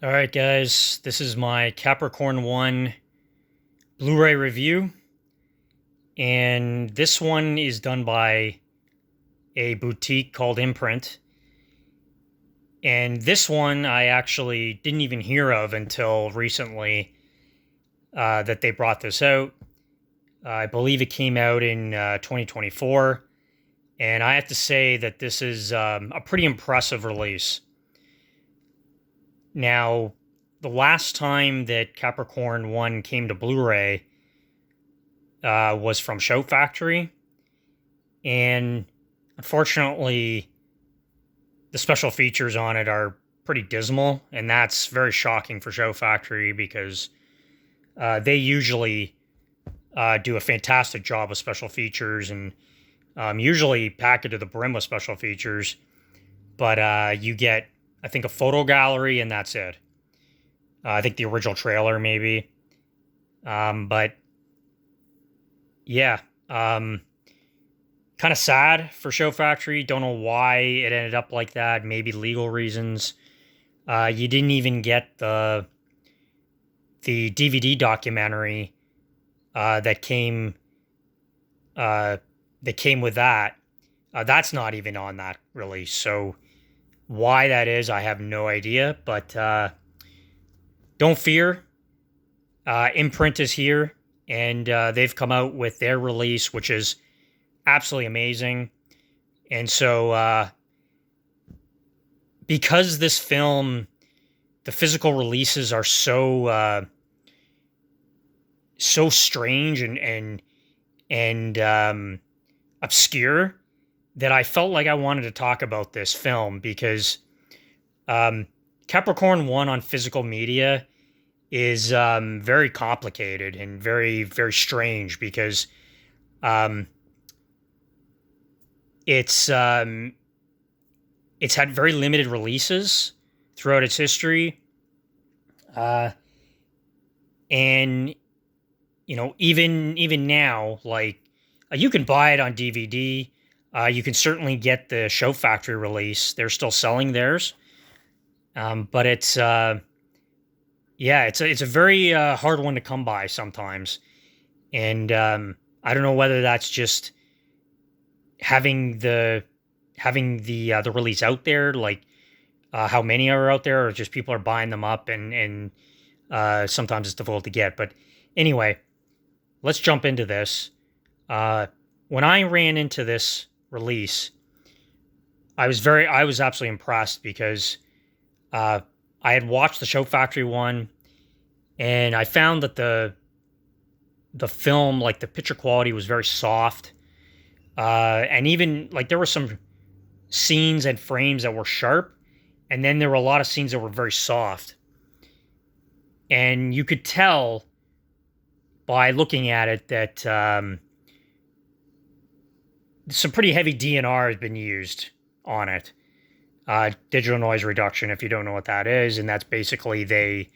All right, guys, this is my Capricorn One Blu-ray review, and this one is done by a boutique called Imprint. And this one I actually didn't even hear of until recently that they brought this out. I believe it came out in 2024, and I have to say that this is a pretty impressive release. Now, the last time that Capricorn One came to Blu-ray was from Show Factory, and unfortunately, the special features on it are pretty dismal, and that's very shocking for Show Factory because they usually do a fantastic job with special features and usually pack it to the brim with special features, but you get, I think, a photo gallery, and that's it. I think the original trailer, maybe. But yeah, kind of sad for Show Factory. Don't know why it ended up like that. Maybe legal reasons. You didn't even get the DVD documentary that came with that. That's not even on that release. So why that is, I have no idea. But don't fear. Imprint is here, and they've come out with their release, which is absolutely amazing. And so, because this film, the physical releases are so strange and obscure, that I felt like I wanted to talk about this film because Capricorn One on physical media is very complicated and very, very strange because it's had very limited releases throughout its history, and even now, like, you can buy it on DVD. You can certainly get the Show Factory release; they're still selling theirs, but it's it's a very hard one to come by sometimes, and I don't know whether that's just having the release out there, like how many are out there, or just people are buying them up, and sometimes it's difficult to get. But anyway, let's jump into this. When I ran into this release, I was absolutely impressed because I had watched the Show Factory one, and I found that the film, like, the picture quality was very soft, and even, like, there were some scenes and frames that were sharp, and then there were a lot of scenes that were very soft, and you could tell by looking at it that some pretty heavy DNR has been used on it. Digital noise reduction, if you don't know what that is, and that's basically they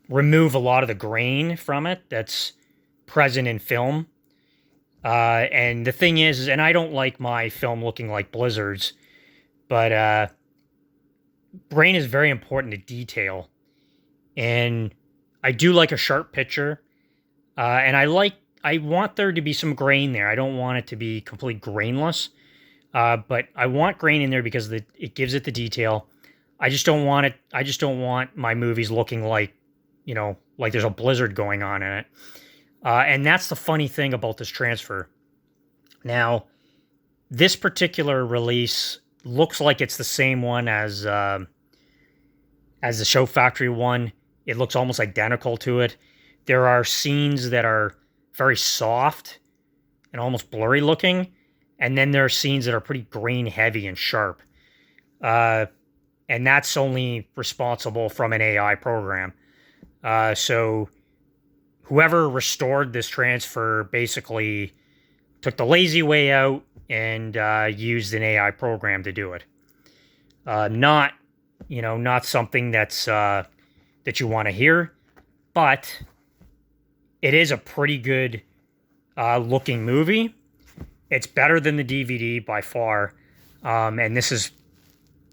remove a lot of the grain from it that's present in film. And the thing is, and I don't like my film looking like blizzards, but grain is very important to detail, and I do like a sharp picture, and I want there to be some grain there. I don't want it to be completely grainless. But I want grain in there because it gives it the detail. I just don't want it. I just don't want my movies looking like, like there's a blizzard going on in it. And that's the funny thing about this transfer. Now, this particular release looks like it's the same one as the Show Factory one. It looks almost identical to it. There are scenes that are very soft and almost blurry looking. And then there are scenes that are pretty grain heavy and sharp. And that's only responsible from an AI program. So whoever restored this transfer basically took the lazy way out and used an AI program to do it. Not something that's that you want to hear, but it is a pretty good looking movie. It's better than the DVD by far, and this is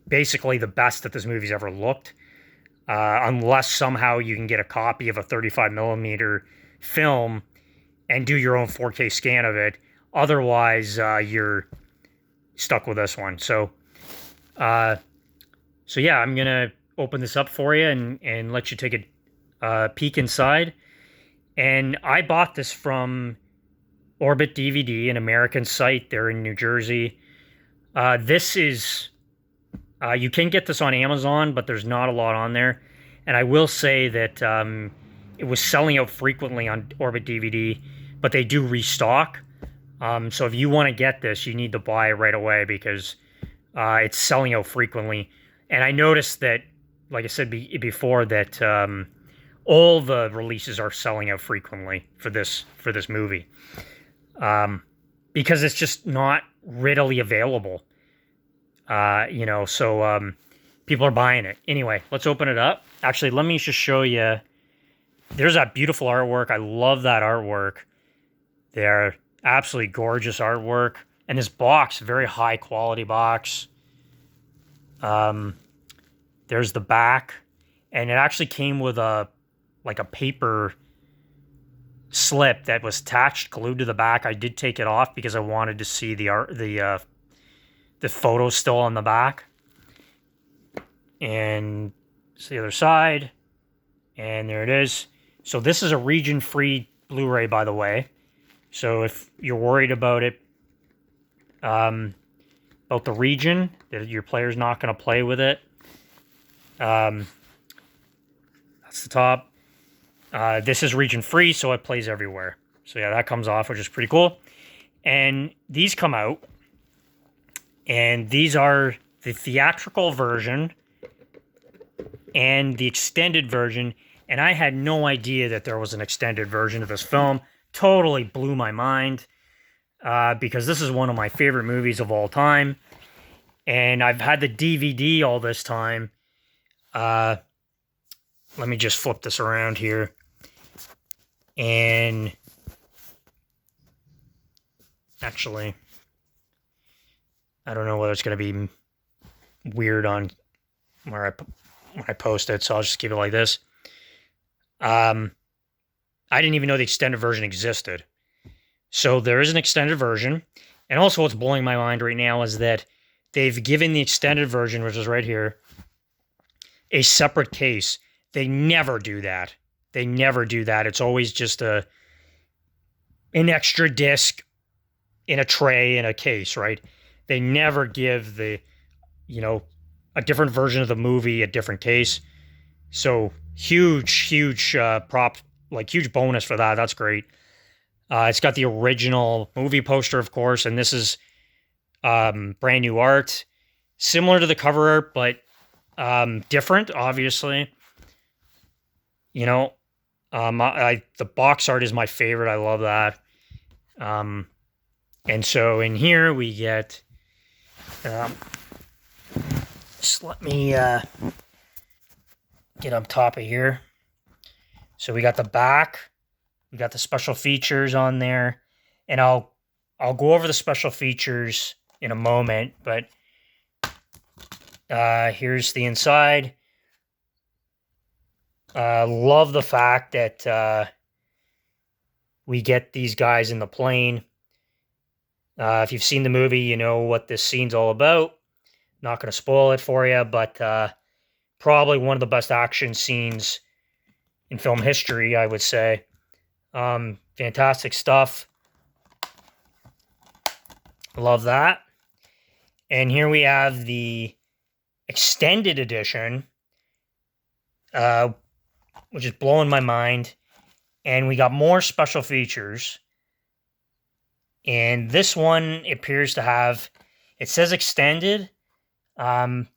basically the best that this movie's ever looked. unless somehow you can get a copy of a 35 millimeter film and do your own 4K scan of it. Otherwise, you're stuck with this one. So yeah, I'm gonna open this up for you and let you take a peek inside. And I bought this from Orbit DVD, an American site. They're in New Jersey. This is, you can get this on Amazon, but there's not a lot on there. And I will say that it was selling out frequently on Orbit DVD, but they do restock. So if you want to get this, you need to buy it right away because it's selling out frequently. And I noticed that, like I said before, that all the releases are selling out frequently for this movie, because it's just not readily available. So people are buying it. Anyway, let's open it up. Actually, let me just show you. There's that beautiful artwork. I love that artwork. They're absolutely gorgeous artwork. And this box, very high quality box. There's the back. And it actually came with a paper slip that was attached, glued to the back. I did take it off because I wanted to see the photos still on the back. And it's the other side. And there it is. So this is a region-free Blu-ray, by the way. So if you're worried about it, about the region, that your player's not going to play with it, that's the top. This is region-free, so it plays everywhere. So yeah, that comes off, which is pretty cool. And these come out, and these are the theatrical version and the extended version. And I had no idea that there was an extended version of this film. Totally blew my mind, because this is one of my favorite movies of all time. And I've had the DVD all this time. Let me just flip this around here. And actually, I don't know whether it's going to be weird on where I post it, so I'll just keep it like this. I didn't even know the extended version existed. So there is an extended version. And also what's blowing my mind right now is that they've given the extended version, which is right here, a separate case. They never do that. They never do that. It's always just an extra disc in a tray in a case, right? They never give a different version of the movie a different case. So huge huge bonus for that. That's great. It's got the original movie poster, of course, and this is brand new art, similar to the cover art, but different, obviously. The box art is my favorite. I love that. And so in here we get, just let me get on top of here. So we got the back, we got the special features on there, and I'll go over the special features in a moment, but here's the inside. Love the fact that we get these guys in the plane. If you've seen the movie, you know what this scene's all about. Not going to spoil it for you, but probably one of the best action scenes in film history, I would say. Fantastic stuff. Love that. And here we have the extended edition, which is blowing my mind. And we got more special features. And this one appears to have, it says extended. And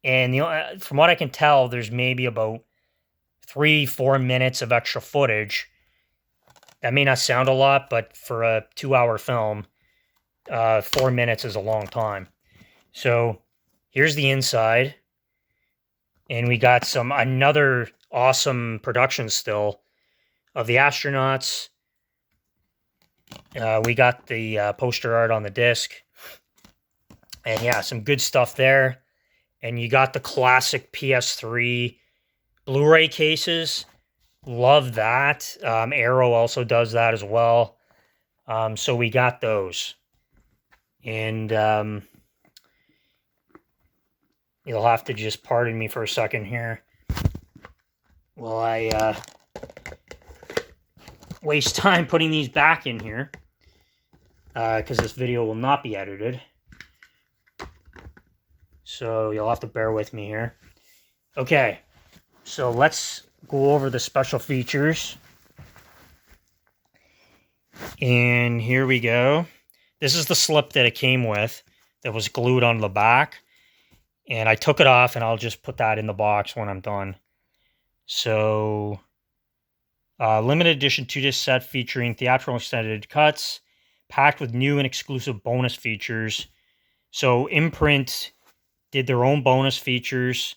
from what I can tell, there's maybe about 3-4 minutes of extra footage. That may not sound a lot, but for a 2-hour film, 4 minutes is a long time. So here's the inside. And we got another awesome production still of the astronauts. We got the poster art on the disc. And yeah, some good stuff there. And you got the classic PS3 Blu-ray cases. Love that. Arrow also does that as well. So we got those. And you'll have to just pardon me for a second here while I waste time putting these back in here, because this video will not be edited. So you'll have to bear with me here. Okay, so let's go over the special features. And here we go. This is the slip that it came with that was glued on the back. And I took it off, and I'll just put that in the box when I'm done. So, limited edition 2-disc set featuring theatrical extended cuts, packed with new and exclusive bonus features. So, Imprint did their own bonus features.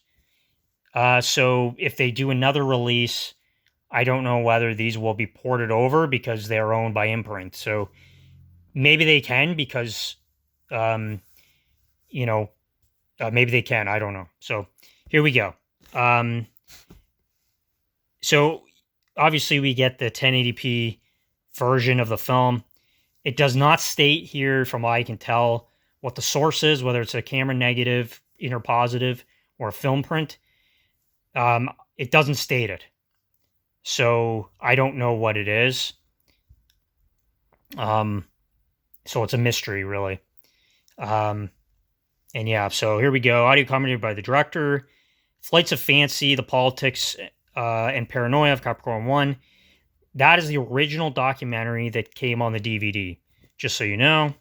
So, if they do another release, I don't know whether these will be ported over because they're owned by Imprint. So, maybe they can because, maybe they can. I don't know. So, here we go. So, obviously, we get the 1080p version of the film. It does not state here, from what I can tell, what the source is, whether it's a camera negative, inner positive, or a film print. It doesn't state it. So, I don't know what it is. So, it's a mystery, really. And yeah, so here we go. Audio commentary by the director. Flights of Fancy, The Politics and Paranoia of Capricorn One. That is the original documentary that came on the DVD, just so you know.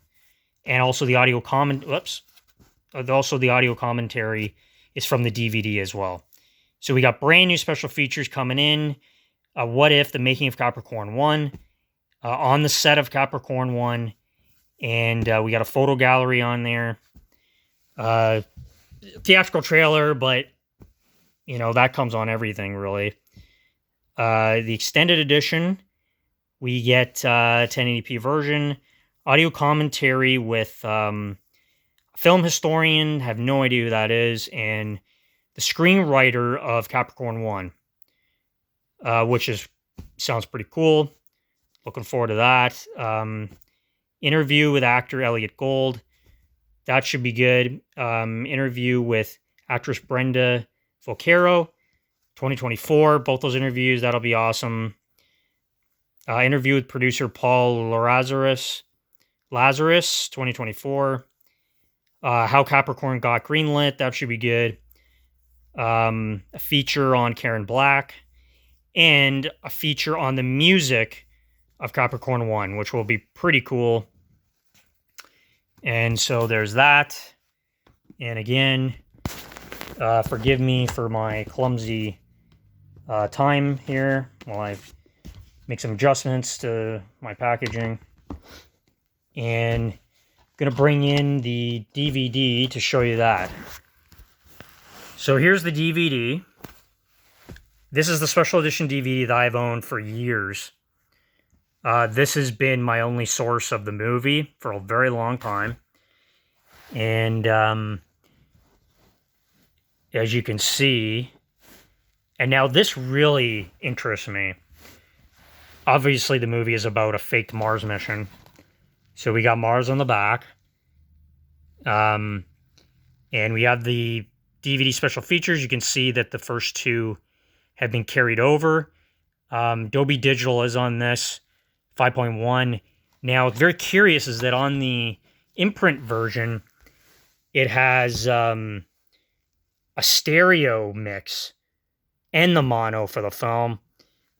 And also the audio the audio commentary is from the DVD as well. So we got brand new special features coming in. What If, the making of Capricorn One, on the set of Capricorn One, and we got a photo gallery on there. Theatrical trailer, but that comes on everything, really. The extended edition, we get 1080p version, audio commentary with film historian, have no idea who that is, and the screenwriter of Capricorn One, which sounds pretty cool. Looking forward to that. Interview with actor Elliot Gould. That should be good. Interview with actress Brenda Vocero, 2024. Both those interviews, that'll be awesome. Interview with producer Paul Lazarus, 2024. How Capricorn got greenlit, that should be good. A feature on Karen Black, and a feature on the music of Capricorn One, which will be pretty cool. And so there's that. And again, forgive me for my clumsy time here while I make some adjustments to my packaging. And I'm going to bring in the DVD to show you that. So here's the DVD. This is the special edition DVD that I've owned for years. This has been my only source of the movie for a very long time. And as you can see, and now this really interests me. Obviously, the movie is about a faked Mars mission. So we got Mars on the back. And we have the DVD special features. You can see that the first two have been carried over. Dolby Digital is on this, 5.1. Now, what's very curious is that on the imprint version, it has a stereo mix and the mono for the film.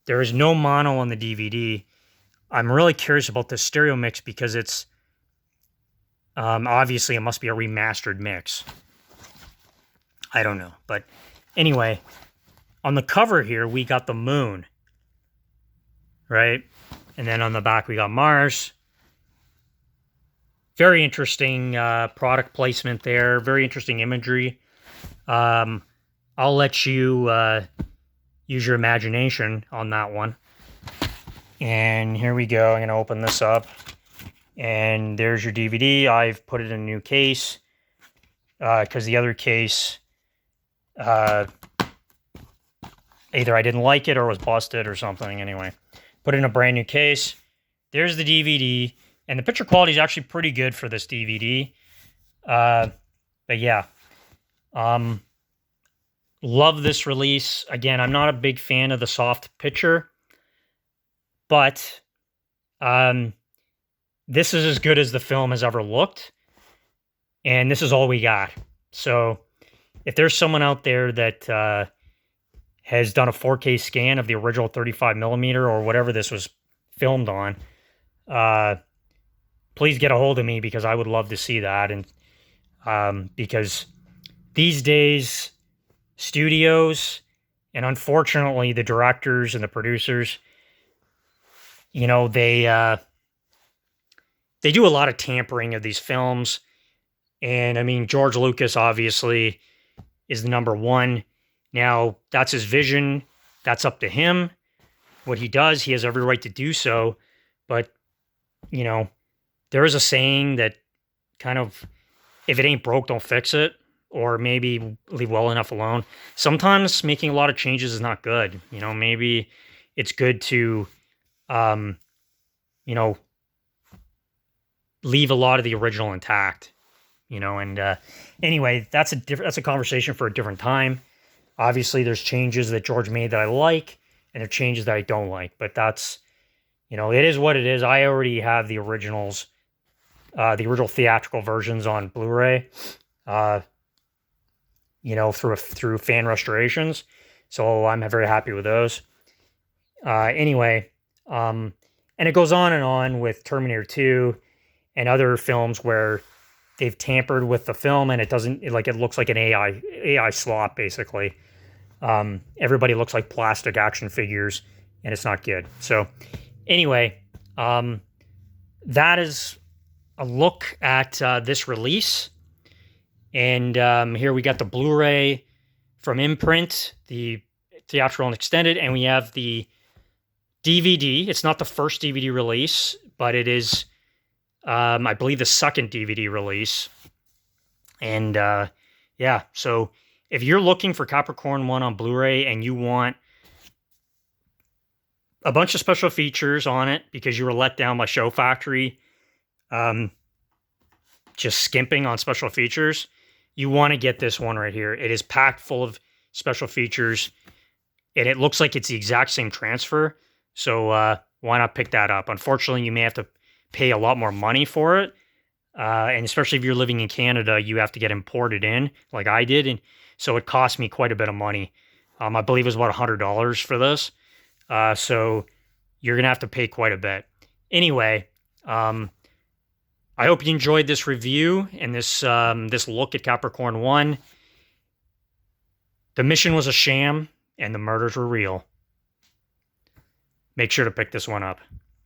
There is no mono on the DVD. I'm really curious about the stereo mix because it's obviously it must be a remastered mix. I don't know. But anyway, on the cover here, we got the moon, right? And then on the back, we got Mars. Very interesting product placement there. Very interesting imagery. I'll let you use your imagination on that one. And here we go. I'm going to open this up. And there's your DVD. I've put it in a new case because the other case Either I didn't like it or was busted or something. Anyway, put it in a brand new case. There's the DVD, and the picture quality is actually pretty good for this DVD. But yeah, love this release. Again, I'm not a big fan of the soft picture, but this is as good as the film has ever looked, and this is all we got. So if there's someone out there that has done a 4K scan of the original 35 millimeter or whatever this was filmed on, please get a hold of me, because I would love to see that. And because these days, studios and unfortunately the directors and the producers, you know, they do a lot of tampering of these films. And I mean, George Lucas obviously is the number one. Now, that's his vision. That's up to him. What he does, he has every right to do so. But, you know, there is a saying that kind of, if it ain't broke, don't fix it. Or maybe leave well enough alone. Sometimes making a lot of changes is not good. You know, maybe it's good to, you know, leave a lot of the original intact. You know, and anyway, that's a conversation for a different time. Obviously, there's changes that George made that I like, and there are changes that I don't like. But that's, you know, it is what it is. I already have the originals, the original theatrical versions on Blu-ray, you know, through fan restorations. So I'm very happy with those. Anyway, and it goes on and on with Terminator 2 and other films where they've tampered with the film and it doesn't, like, it looks like an AI slop, basically. Everybody looks like plastic action figures, and it's not good. So anyway, that is a look at this release. And here we got the Blu-ray from Imprint, the theatrical and extended, and we have the DVD. It's not the first DVD release, but it is, I believe, the second DVD release. And yeah, so if you're looking for Capricorn One on Blu-ray and you want a bunch of special features on it because you were let down by Show Factory, just skimping on special features, you want to get this one right here. It is packed full of special features, and it looks like it's the exact same transfer. So why not pick that up? Unfortunately, you may have to pay a lot more money for it. And especially if you're living in Canada, you have to get imported in, like I did. And so it cost me quite a bit of money. I believe it was about $100 for this. So you're going to have to pay quite a bit. Anyway, I hope you enjoyed this review and this look at Capricorn One. The mission was a sham, and the murders were real. Make sure to pick this one up.